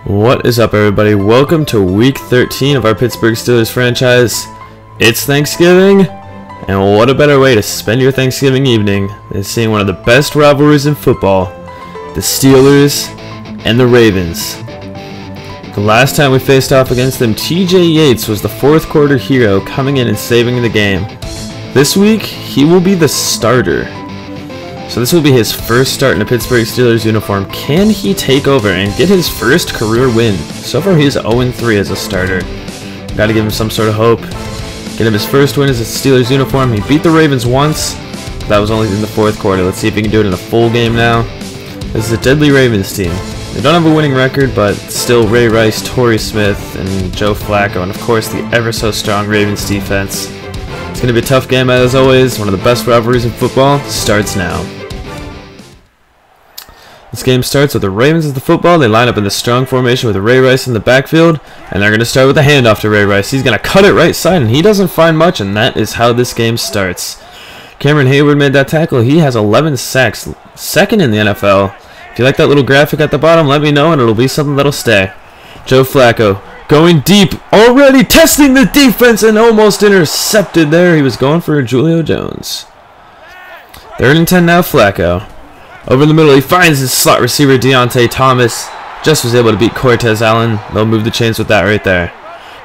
What is up, everybody? Welcome to week 13 of our Pittsburgh Steelers franchise. It's Thanksgiving, and what a better way to spend your Thanksgiving evening than seeing one of the best rivalries in football, the Steelers and the Ravens. The last time we faced off against them, TJ Yates was the fourth quarter hero coming in and saving the game. This week, he will be the starter. So this will be his first start in a Pittsburgh Steelers uniform. Can he take over and get his first career win? So far he's 0-3 as a starter. Got to give him some sort of hope. Get him his first win as a Steelers uniform. He beat the Ravens once. But that was only in the fourth quarter. Let's see if he can do it in a full game now. This is a deadly Ravens team. They don't have a winning record, but still Ray Rice, Torrey Smith, and Joe Flacco, and of course the ever so strong Ravens defense. It's going to be a tough game as always. One of the best rivalries in football starts now. This game starts with the Ravens as the football. They line up in the strong formation with Ray Rice in the backfield, and they're going to start with a handoff to Ray Rice. He's going to cut it right side, and he doesn't find much, and that is how this game starts. Cameron Hayward made that tackle. He has 11 sacks, second in the NFL. If you like that little graphic at the bottom, let me know, and it'll be something that'll stay. Joe Flacco going deep, already testing the defense, and almost intercepted there. He was going for Julio Jones. 3rd and 10 now, Flacco. Over in the middle, he finds his slot receiver, Deontay Thomas. Just was able to beat Cortez Allen. They'll move the chains with that right there.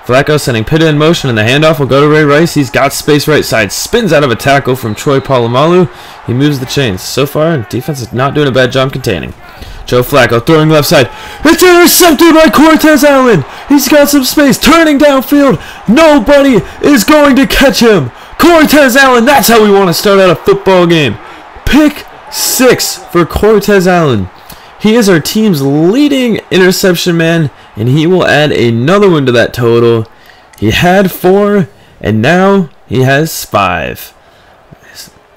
Flacco sending Pitta in motion, and the handoff will go to Ray Rice. He's got space right side. Spins out of a tackle from Troy Polamalu. He moves the chains. So far, defense is not doing a bad job containing. Joe Flacco throwing left side. It's intercepted by Cortez Allen. He's got some space. Turning downfield. Nobody is going to catch him. Cortez Allen, that's how we want to start out a football game. Pick 6 for Cortez Allen. He is our team's leading interception man, and he will add another one to that total. He had 4, and now he has 5.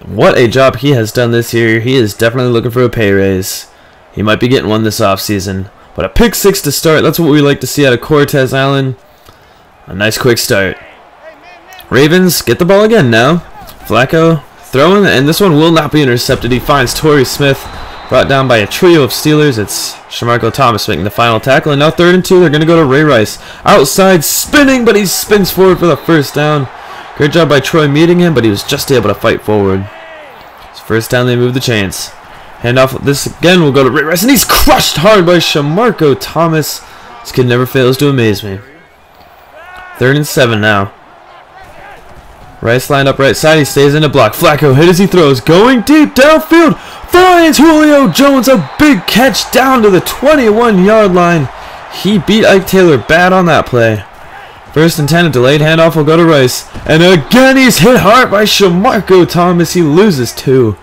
What a job he has done this year. He is definitely looking for a pay raise. He might be getting one this offseason. But a pick 6 to start, that's what we like to see out of Cortez Allen. A nice quick start. Ravens get the ball again now. Flacco throwing, and this one will not be intercepted. He finds Torrey Smith, brought down by a trio of Steelers. It's Shamarko Thomas making the final tackle, and now 3rd and 2. They're going to go to Ray Rice. Outside, spinning, but he spins forward for the first down. Great job by Troy meeting him, but he was just able to fight forward. It's first down, they move the chains. Handoff, this again will go to Ray Rice, and he's crushed hard by Shamarko Thomas. This kid never fails to amaze me. 3rd and 7 now. Rice lined up right side. He stays in the block. Flacco hit as he throws. Going deep downfield. Finds Julio Jones. A big catch down to the 21-yard line. He beat Ike Taylor bad on that play. 1st and 10. A delayed handoff will go to Rice. And again he's hit hard by Shamarko Thomas. He loses 2.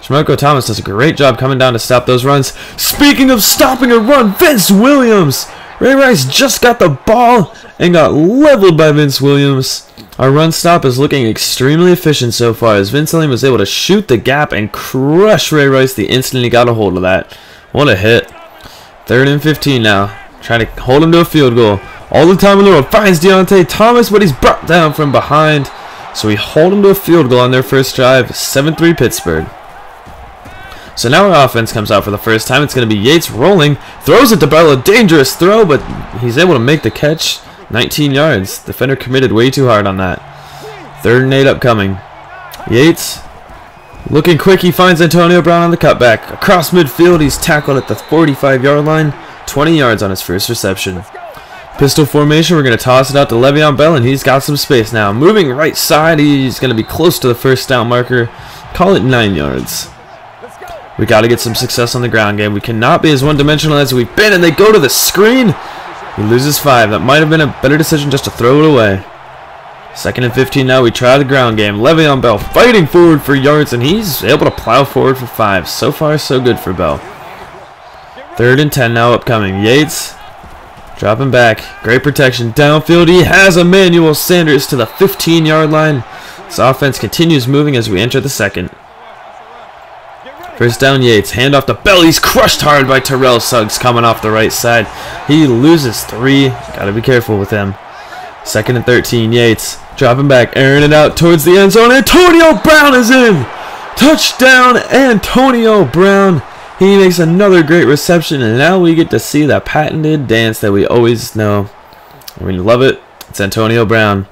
Shamarko Thomas does a great job coming down to stop those runs. Speaking of stopping a run, Vince Williams. Ray Rice just got the ball and got leveled by Vince Williams. Our run stop is looking extremely efficient so far, as Vince Williams was able to shoot the gap and crush Ray Rice the instant he got a hold of that. What a hit. 3rd and 15 now. Trying to hold him to a field goal. All the time in the world. Finds Deontay Thomas, but he's brought down from behind. So we hold him to a field goal on their first drive. 7-3 Pittsburgh. So now our offense comes out for the first time. It's going to be Yates rolling. Throws it to Bell. A dangerous throw, but he's able to make the catch. 19 yards. Defender committed way too hard on that. 3rd and 8 upcoming. Yates looking quick. He finds Antonio Brown on the cutback. Across midfield, he's tackled at the 45-yard line. 20 yards on his first reception. Pistol formation. We're going to toss it out to Le'Veon Bell, and he's got some space now. Moving right side. He's going to be close to the first down marker. Call it 9 yards. We got to get some success on the ground game. We cannot be as one-dimensional as we've been, and they go to the screen. He loses 5. That might have been a better decision just to throw it away. 2nd and 15 now. We try the ground game. Le'Veon Bell fighting forward for yards, and he's able to plow forward for 5. So far, so good for Bell. 3rd and 10 now upcoming. Yates dropping back. Great protection. Downfield, he has Emmanuel Sanders to the 15-yard line. This offense continues moving as we enter the 2nd. First down, Yates. Handoff to Bell. He's crushed hard by Terrell Suggs coming off the right side. He loses 3. Got to be careful with him. 2nd and 13, Yates. Dropping back, airing it out towards the end zone. Antonio Brown is in. Touchdown, Antonio Brown. He makes another great reception, and now we get to see that patented dance that we always know. We love it. It's Antonio Brown.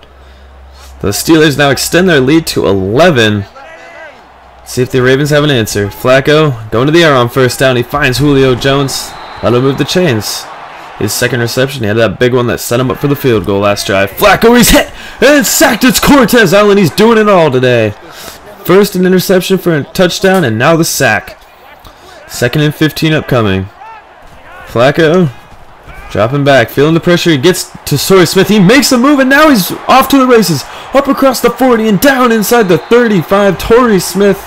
The Steelers now extend their lead to 11. See if the Ravens have an answer. Flacco going to the air on first down. He finds Julio Jones. Let him move the chains. His second reception, he had that big one that set him up for the field goal last drive. Flacco, he's hit and sacked. It's Cortez Allen. He's doing it all today. First an interception for a touchdown, and now the sack. 2nd and 15 upcoming. Flacco dropping back, feeling the pressure. He gets to Torrey Smith. He makes a move, and now he's off to the races. Up across the 40 and down inside the 35. Torrey Smith.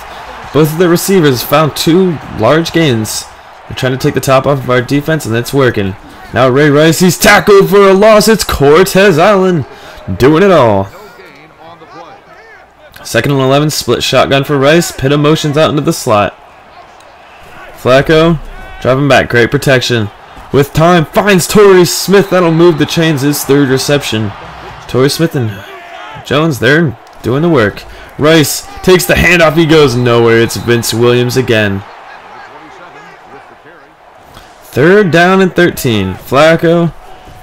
Both of the receivers found 2 large gains. They're trying to take the top off of our defense, and it's working. Now Ray Rice, he's tackled for a loss. It's Cortez Allen doing it all. 2nd and 11, split shotgun for Rice. Pitta motions out into the slot. Flacco dropping back, great protection. With time, finds Torrey Smith. That'll move the chains. His 3rd reception. Torrey Smith and Jones, they're doing the work. Rice takes the handoff. He goes nowhere. It's Vince Williams again. 3rd down and 13. Flacco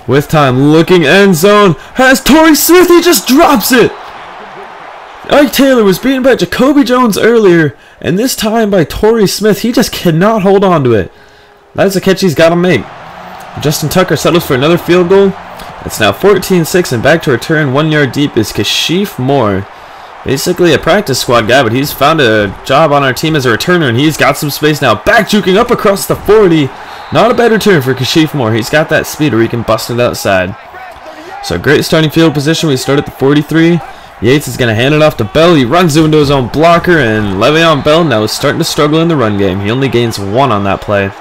with time, looking end zone. Has Torrey Smith. He just drops it. Ike Taylor was beaten by Jacoby Jones earlier, and this time by Torrey Smith. He just cannot hold on to it. That's a catch he's got to make. Justin Tucker settles for another field goal. It's now 14-6, and back to return 1 yard deep is Kashif Moore. Basically a practice squad guy, but he's found a job on our team as a returner, and he's got some space now. Back juking up across the 40. Not a bad return for Kashif Moore. He's got that speed where he can bust it outside. So great starting field position. We start at the 43. Yates is going to hand it off to Bell. He runs into his own blocker, and Le'Veon Bell now is starting to struggle in the run game. He only gains 1 on that play.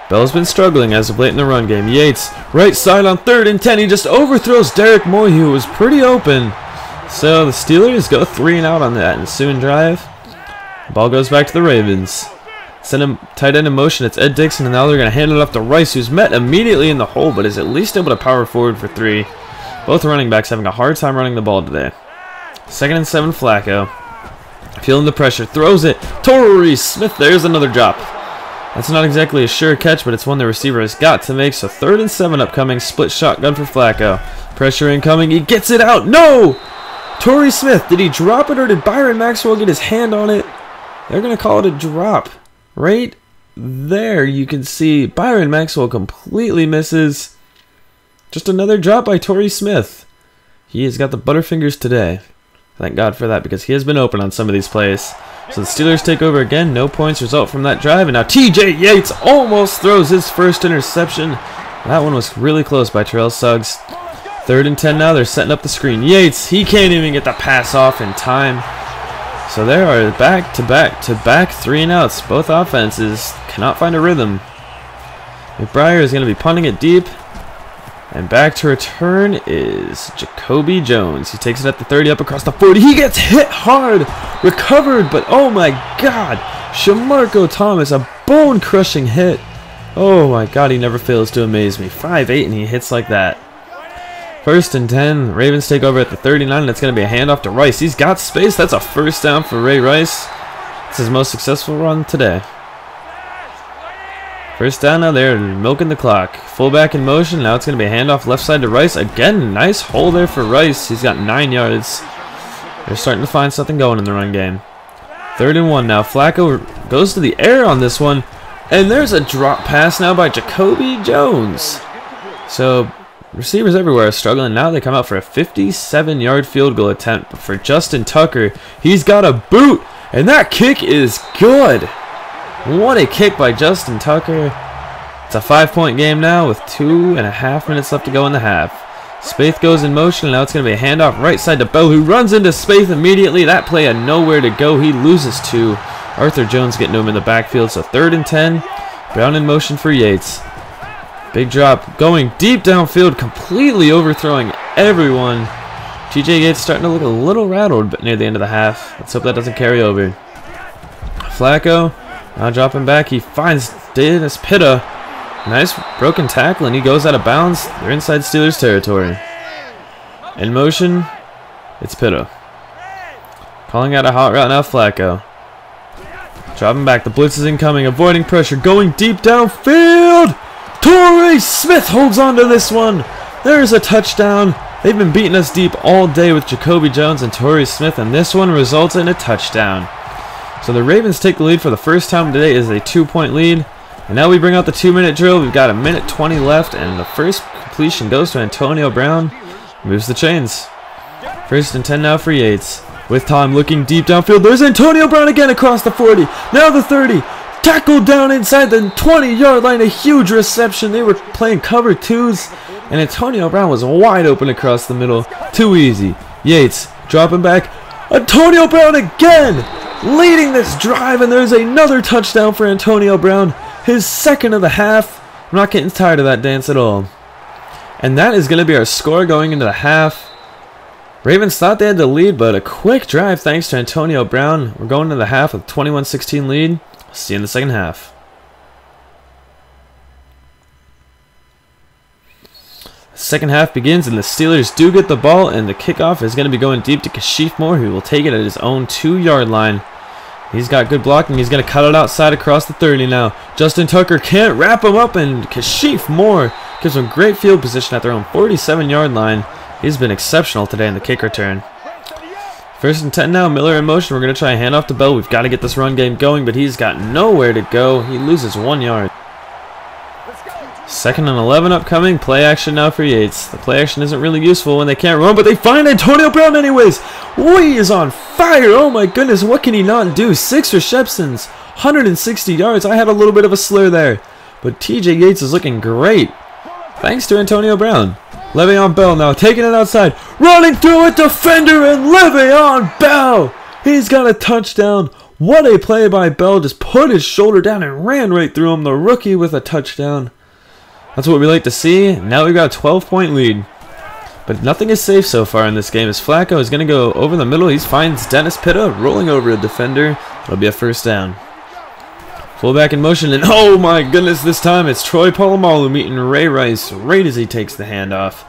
Bell's been struggling as of late in the run game. Yates, right side on 3rd and 10. He just overthrows Derek Moy, who was pretty open. So the Steelers go 3 and out on that ensuing drive. Ball goes back to the Ravens. Send him tight end in motion. It's Ed Dixon, and now they're going to hand it off to Rice, who's met immediately in the hole, but is at least able to power forward for 3. Both running backs having a hard time running the ball today. 2nd and 7, Flacco. Feeling the pressure, throws it. Torrey Smith, there's another drop. That's not exactly a sure catch, but it's one the receiver has got to make. So 3rd and 7 upcoming, split shotgun for Flacco. Pressure incoming, he gets it out. No! Torrey Smith, did he drop it, or did Byron Maxwell get his hand on it? They're going to call it a drop. Right there you can see Byron Maxwell completely misses. Just another drop by Torrey Smith. He has got the butterfingers today. Thank God for that, because he has been open on some of these plays. So the Steelers take over again. No points result from that drive. And now TJ Yates almost throws his first interception. That one was really close by Terrell Suggs. 3rd and 10 now. They're setting up the screen. Yates, he can't even get the pass off in time. So there are back-to-back 3 and outs. Both offenses cannot find a rhythm. McBriar is going to be punting it deep. And back to return is Jacoby Jones. He takes it at the 30, up across the 40. He gets hit hard. Recovered, but oh my God. Shamarko Thomas, a bone-crushing hit. Oh my God, he never fails to amaze me. 5'8", and he hits like that. 1st and 10. Ravens take over at the 39, and it's going to be a handoff to Rice. He's got space. That's a 1st down for Ray Rice. It's his most successful run today. 1st down now, they're milking the clock. Fullback in motion. Now it's going to be a handoff left side to Rice. Again, nice hole there for Rice. He's got 9 yards. They're starting to find something going in the run game. 3rd and 1 now. Flacco goes to the air on this one. And there's a drop pass now by Jacoby Jones. So receivers everywhere are struggling. Now they come out for a 57-yard field goal attempt for Justin Tucker. He's got a boot. And that kick is good. What a kick by Justin Tucker. It's a 5-point game now with 2.5 minutes left to go in the half. Spaeth goes in motion, and now it's going to be a handoff right side to Bell, who runs into Spaeth immediately. That play had nowhere to go. He loses 2. Arthur Jones getting to him in the backfield. So 3rd and 10. Brown in motion for Yates. Big drop. Going deep downfield, completely overthrowing everyone. TJ Yates starting to look a little rattled near the end of the half. Let's hope that doesn't carry over. Flacco. Now dropping back, he finds Dennis Pitta. Nice broken tackle, and he goes out of bounds. They're inside Steelers territory. In motion, it's Pitta. Calling out a hot route now, Flacco. Dropping back. The blitz is incoming. Avoiding pressure. Going deep downfield. Torrey Smith holds on to this one. There's a touchdown. They've been beating us deep all day with Jacoby Jones and Torrey Smith, and this one results in a touchdown. So the Ravens take the lead for the first time today. It is a 2-point lead. And now we bring out the 2-minute drill. We've got a minute 20 left, and the first completion goes to Antonio Brown. Moves the chains. 1st and 10 now for Yates. With time, looking deep downfield. There's Antonio Brown again across the 40. Now the 30. Tackled down inside the 20-yard line. A huge reception. They were playing cover 2s. And Antonio Brown was wide open across the middle. Too easy. Yates dropping back. Antonio Brown again. Leading this drive. And there's another touchdown for Antonio Brown. His 2nd of the half. I'm not getting tired of that dance at all. And that is going to be our score going into the half. Ravens thought they had the lead, but a quick drive thanks to Antonio Brown. We're going to the half with a 21-16 lead. See you in the second half. The second half begins, and the Steelers do get the ball, and the kickoff is going to be going deep to Kashif Moore, who will take it at his own 2-yard line. He's got good blocking. He's going to cut it outside across the 30 now. Justin Tucker can't wrap him up, and Kashif Moore gives them great field position at their own 47-yard line. He's been exceptional today in the kick return. 1st and 10 now. Miller in motion. We're going to try and hand off to Bell. We've got to get this run game going, but he's got nowhere to go. He loses 1 yard. 2nd and 11 upcoming. Play action now for Yates. The play action isn't really useful when they can't run, but they find Antonio Brown anyways. He is on fire. Oh my goodness. What can he not do? 6 receptions. 160 yards. I had a little bit of a slur there, but TJ Yates is looking great. Thanks to Antonio Brown. Le'Veon Bell now taking it outside. Running through a defender, and Le'Veon Bell. He's got a touchdown. What a play by Bell. Just put his shoulder down and ran right through him. The rookie with a touchdown. That's what we like to see. Now we've got a 12-point lead. But nothing is safe so far in this game as Flacco is going to go over the middle. He finds Dennis Pitta rolling over a defender. It'll be a 1st down. Fullback in motion, and oh my goodness, this time it's Troy Polamalu meeting Ray Rice right as he takes the handoff.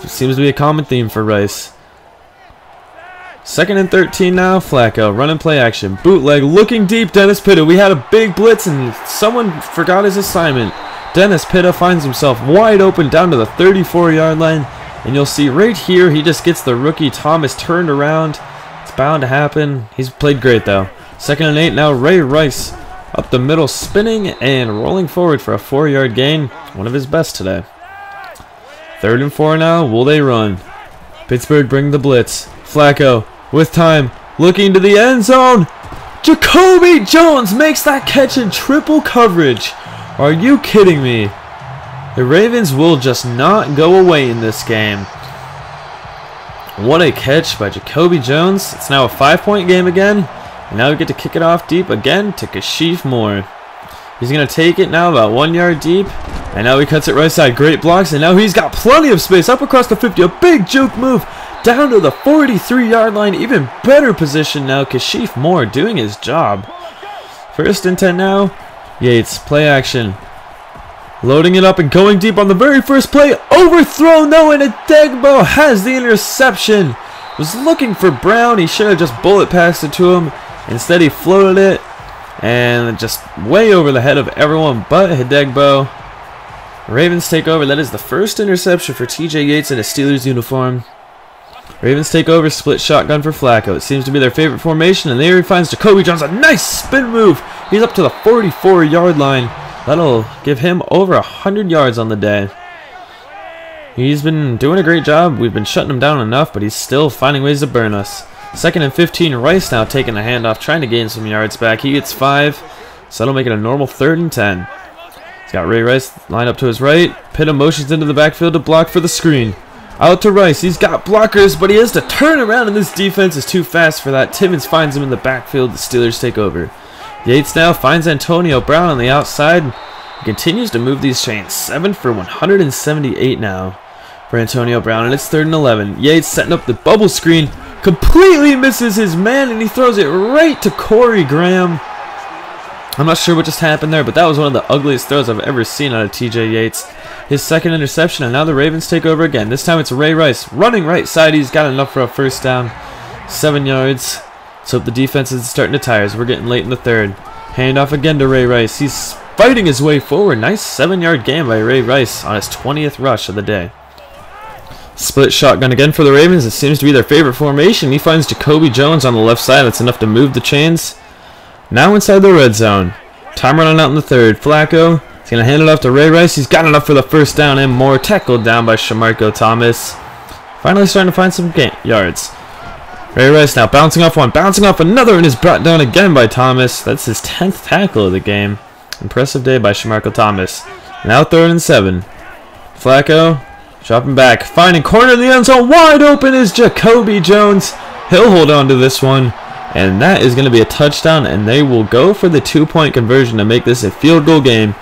It seems to be a common theme for Rice. 2nd and 13 now. Flacco, run and play action. Bootleg, looking deep, Dennis Pitta. We had a big blitz, and someone forgot his assignment. Dennis Pitta finds himself wide open down to the 34-yard line. And you'll see right here, he just gets the rookie Thomas turned around. It's bound to happen. He's played great, though. 2nd and 8 now. Ray Rice up the middle, spinning and rolling forward for a 4-yard gain. One of his best today. 3rd and 4 now. Will they run? Pittsburgh bring the blitz. Flacco with time, looking to the end zone. Jacoby Jones makes that catch in triple coverage. Are you kidding me? The Ravens will just not go away in this game. What a catch by Jacoby Jones. It's now a 5-point game again. And now we get to kick it off deep again to Kashif Moore. He's going to take it now about 1 yard deep. And now he cuts it right side. Great blocks. And now he's got plenty of space up across the 50. A big juke move down to the 43-yard line. Even better position now. Kashif Moore doing his job. 1st and 10 now. Yates, play action. Loading it up and going deep on the very first play. Overthrown though, and Adegbo has the interception. Was looking for Brown. He should have just bullet passed it to him. Instead he floated it. And just way over the head of everyone but Adegbo. Ravens take over. That is the first interception for TJ Yates in a Steelers uniform. Ravens take over. Split shotgun for Flacco. It seems to be their favorite formation. And there he finds Jacoby Jones. A nice spin move. He's up to the 44-yard line. That'll give him over 100 yards on the day. He's been doing a great job. We've been shutting him down enough, but he's still finding ways to burn us. 2nd and 15. Rice now taking the handoff, trying to gain some yards back. He gets 5, so that'll make it a normal 3rd and 10. He's got Ray Rice lined up to his right. Pitta motions into the backfield to block for the screen. Out to Rice. He's got blockers, but he has to turn around, and this defense is too fast for that. Timmons finds him in the backfield. The Steelers take over. Yates now finds Antonio Brown on the outside. He continues to move these chains. 7 for 178 now for Antonio Brown, and it's 3rd and 11. Yates setting up the bubble screen. Completely misses his man, and he throws it right to Corey Graham. I'm not sure what just happened there, but that was one of the ugliest throws I've ever seen out of TJ Yates. His 2nd interception, and now the Ravens take over again. This time it's Ray Rice running right side. He's got enough for a 1st down. 7 yards. Let's hope the defense is starting to tire as we're getting late in the 3rd. Handoff again to Ray Rice. He's fighting his way forward. Nice 7-yard gain by Ray Rice on his 20th rush of the day. Split shotgun again for the Ravens. It seems to be their favorite formation. He finds Jacoby Jones on the left side. That's enough to move the chains. Now inside the red zone. Time running out in the third. Flacco is going to hand it off to Ray Rice. He's got enough for the first down and more. Tackled down by Shamarko Thomas. Finally starting to find some yards. Ray Rice now bouncing off one, bouncing off another, and is brought down again by Thomas. That's his 10th tackle of the game. Impressive day by Shamarko Thomas. Now 3rd and 7. Flacco dropping back, finding corner in the end zone. Wide open is Jacoby Jones. He'll hold on to this one, and that is going to be a touchdown, and they will go for the 2-point conversion to make this a field goal game.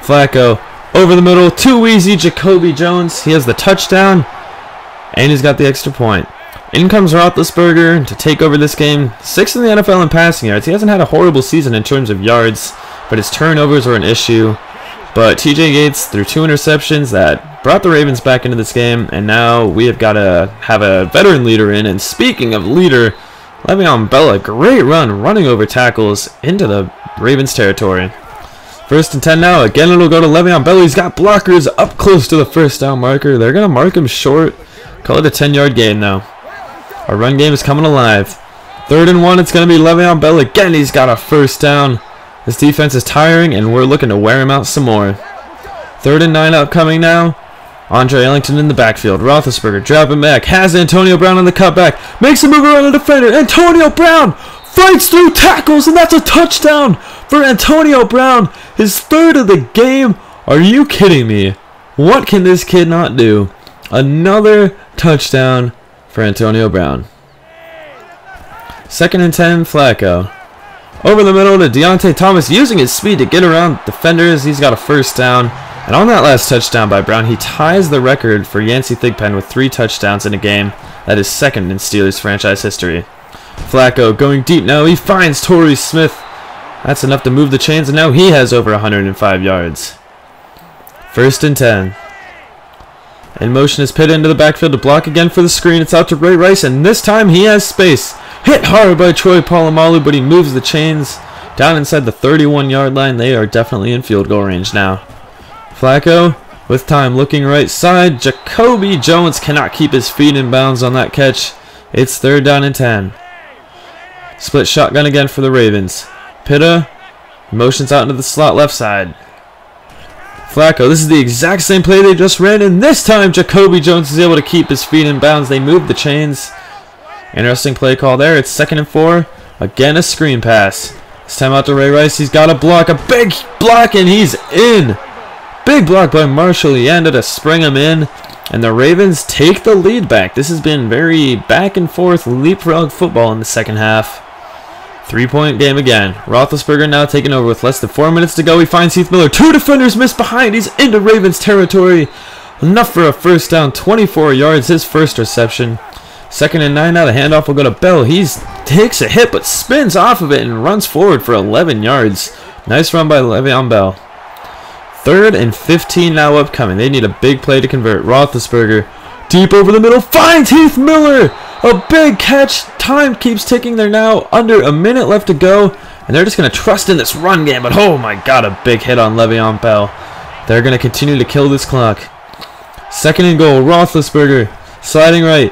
Flacco over the middle, too easy. Jacoby Jones, he has the touchdown, and he's got the extra point. In comes Roethlisberger to take over this game. 6th in the NFL in passing yards. He hasn't had a horrible season in terms of yards, but his turnovers were an issue. But TJ Yates threw 2 interceptions that brought the Ravens back into this game, and now we have got to have a veteran leader in. And speaking of leader, Le'Veon Bell, a great run running over tackles into the Ravens territory. 1st and 10 now. Again, it'll go to Le'Veon Bell. He's got blockers up close to the first down marker. They're going to mark him short. Call it a 10-yard gain now. Our run game is coming alive. 3rd and 1. It's going to be Le'Veon Bell again. He's got a first down. This defense is tiring, and we're looking to wear him out some more. 3rd and 9 upcoming now. Andre Ellington in the backfield. Roethlisberger dropping back. Has Antonio Brown on the cutback. Makes a move around the defender. Antonio Brown fights through tackles, and that's a touchdown for Antonio Brown. His 3rd of the game. Are you kidding me? What can this kid not do? Another touchdown for Antonio Brown. 2nd and 10, Flacco. Over the middle to Deontay Thomas, using his speed to get around defenders. He's got a first down. And on that last touchdown by Brown, he ties the record for Yancey Thigpen with 3 touchdowns in a game. That is 2nd in Steelers franchise history. Flacco going deep now. He finds Torrey Smith. That's enough to move the chains, and now he has over 105 yards. 1st and 10. In motion is Pitt into the backfield to block again for the screen. It's out to Ray Rice, and this time he has space. Hit hard by Troy Polamalu, but he moves the chains down inside the 31-yard line. They are definitely in field goal range now. Flacco with time looking right side. Jacoby Jones cannot keep his feet in bounds on that catch. It's 3rd down and 10. Split shotgun again for the Ravens. Pitta motions out into the slot left side. Flacco, this is the exact same play they just ran, and this time Jacoby Jones is able to keep his feet in bounds. They move the chains. Interesting play call there. It's 2nd and 4. Again, a screen pass. This time out to Ray Rice. He's got a block, a big block, and he's in. Big block by Marshall. He ended to spring him in, and the Ravens take the lead back. This has been very back and forth leapfrog football in the second half. 3-point game again. Roethlisberger now taking over with less than 4 minutes to go. He finds Heath Miller. 2 defenders missed behind. He's into Ravens territory. Enough for a first down. 24 yards, his first reception. 2nd and 9 now. The handoff will go to Bell. He takes a hit but spins off of it and runs forward for 11 yards. Nice run by Le'Veon Bell. 3rd and 15 now upcoming. They need a big play to convert. Roethlisberger deep over the middle. Finds Heath Miller. A big catch. Time keeps ticking. They're now under a minute left to go, and they're just going to trust in this run game. But oh my god, a big hit on Le'Veon Bell. They're going to continue to kill this clock. 2nd and goal. Roethlisberger sliding right.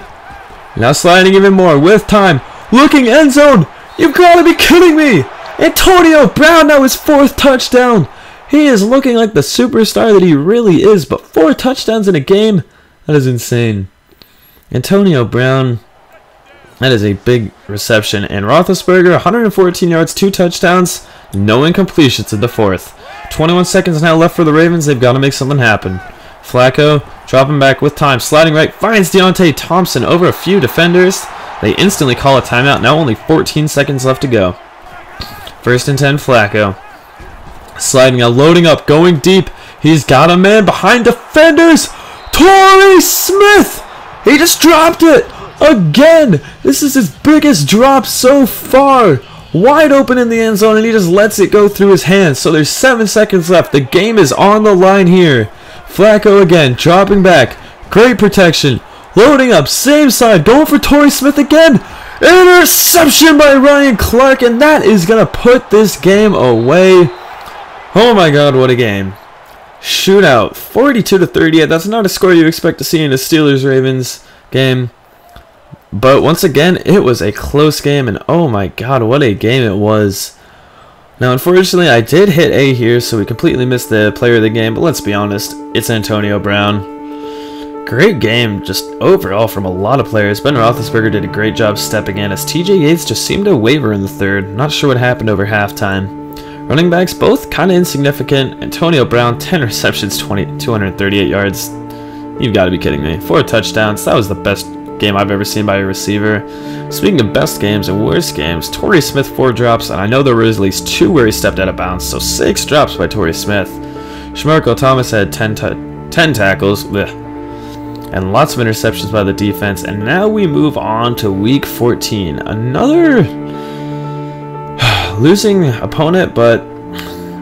Now sliding even more with time. Looking end zone. You've got to be kidding me. Antonio Brown now his 4th touchdown. He is looking like the superstar that he really is, but 4 touchdowns in a game? That is insane. Antonio Brown, that is a big reception. And Roethlisberger, 114 yards, 2 touchdowns, no incompletions in the 4th. 21 seconds now left for the Ravens. They've got to make something happen. Flacco dropping back with time, sliding right, finds Deontay Thompson over a few defenders. They instantly call a timeout. Now only 14 seconds left to go. 1st and 10, Flacco. Sliding out, loading up, going deep. He's got a man behind defenders. Torrey Smith! He just dropped it! Again! This is his biggest drop so far. Wide open in the end zone, and he just lets it go through his hands. So there's 7 seconds left. The game is on the line here. Flacco again, dropping back. Great protection. Loading up, same side, going for Torrey Smith again. Interception by Ryan Clark, and that is going to put this game away. Oh my god, what a game. Shootout, 42-38. That's not a score you expect to see in a Steelers-Ravens game. But once again, it was a close game, and oh my god, what a game it was. Now, unfortunately, I did hit A here, so we completely missed the player of the game, but let's be honest, it's Antonio Brown. Great game, just overall from a lot of players. Ben Roethlisberger did a great job stepping in, as TJ Yates just seemed to waver in the third. Not sure what happened over halftime. Running backs, both kind of insignificant. Antonio Brown, 10 receptions, 238 yards. You've got to be kidding me. 4 touchdowns, that was the best game I've ever seen by a receiver. Speaking of best games and worst games, Torrey Smith 4 drops, and I know there were at least 2 where he stepped out of bounds, so 6 drops by Torrey Smith. Shamarko Thomas had 10 tackles, and lots of interceptions by the defense, and now we move on to Week 14. Another losing opponent, but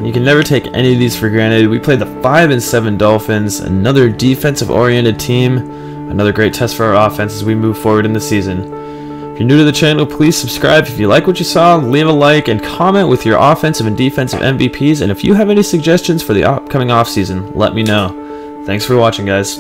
you can never take any of these for granted. We played the 5-7 Dolphins, another defensive-oriented team. Another great test for our offense as we move forward in the season. If you're new to the channel, please subscribe. If you like what you saw, leave a like and comment with your offensive and defensive MVPs. And if you have any suggestions for the upcoming offseason, let me know. Thanks for watching, guys.